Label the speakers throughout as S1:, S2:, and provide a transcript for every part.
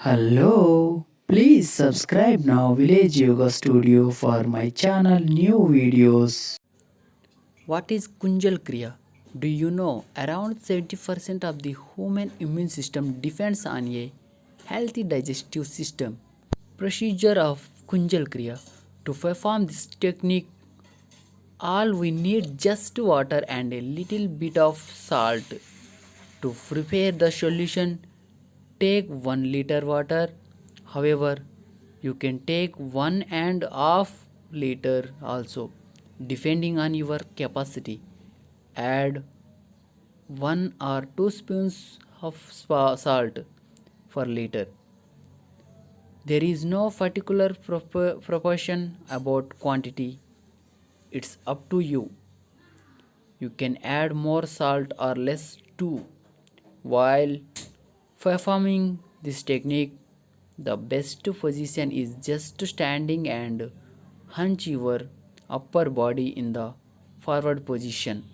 S1: Hello, please subscribe now Village Yoga Studio for my channel new videos.
S2: What is Kunjal Kriya? Do you know around 70% of the human immune system depends on a healthy digestive system? Procedure of Kunjal Kriya. To perform this technique, all we need just water and a little bit of salt. To prepare the solution, take 1 liter water. However, you can take 1.5 liter also, depending on your capacity. Add 1 or 2 spoons of salt per liter. There is no particular proportion about quantity. It's up to you. You can add more salt or less too. While performing this technique, the best position is just standing and hunch your upper body in the forward position.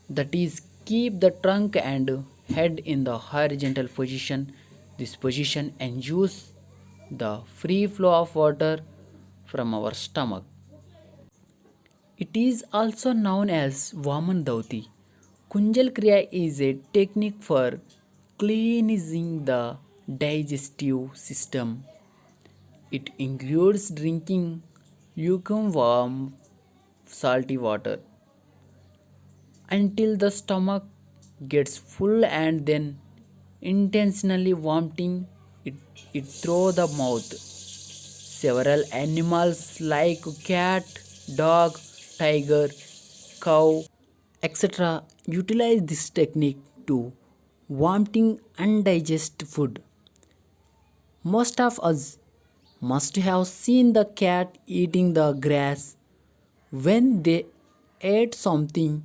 S2: That is, keep the trunk and head in the horizontal position. This position ensures the free flow of water from our stomach. It is also known as Vaman Dhauti. Kunjal Kriya is a technique for cleansing the digestive system. It includes drinking lukewarm salty water until the stomach gets full and then intentionally vomiting it through the mouth. Several animals like cat, dog, tiger, cow, etc. utilize this technique to vomiting undigested food. Most of us must have seen the cat eating the grass when they ate something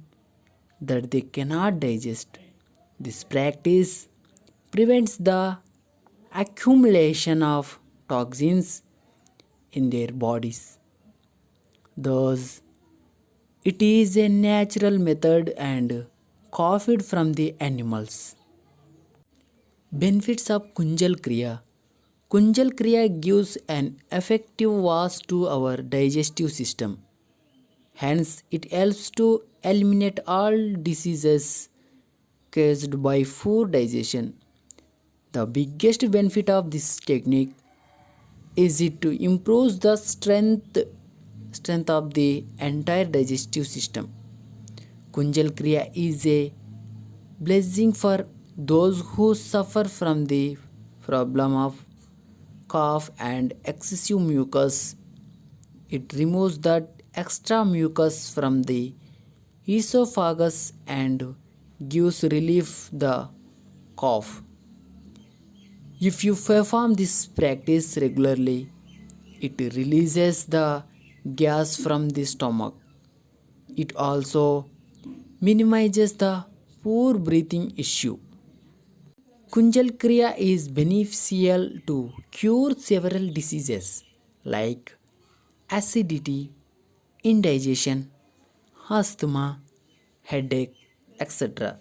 S2: that they cannot digest. This practice prevents the accumulation of toxins in their bodies. Thus, it is a natural method and copied from the animals. Benefits of Kunjal Kriya. Kunjal Kriya gives an effective wash to our digestive system. Hence, it helps to eliminate all diseases caused by poor digestion. The biggest benefit of this technique is it to improve the strength of the entire digestive system. Kunjal Kriya is a blessing for those who suffer from the problem of cough and excessive mucus. It removes that extra mucus from the esophagus and gives relief the cough. If you perform this practice regularly, it releases the gas from the stomach. It also minimizes the poor breathing issue. Kunjal Kriya is beneficial to cure several diseases like acidity, indigestion, asthma, headache, etc.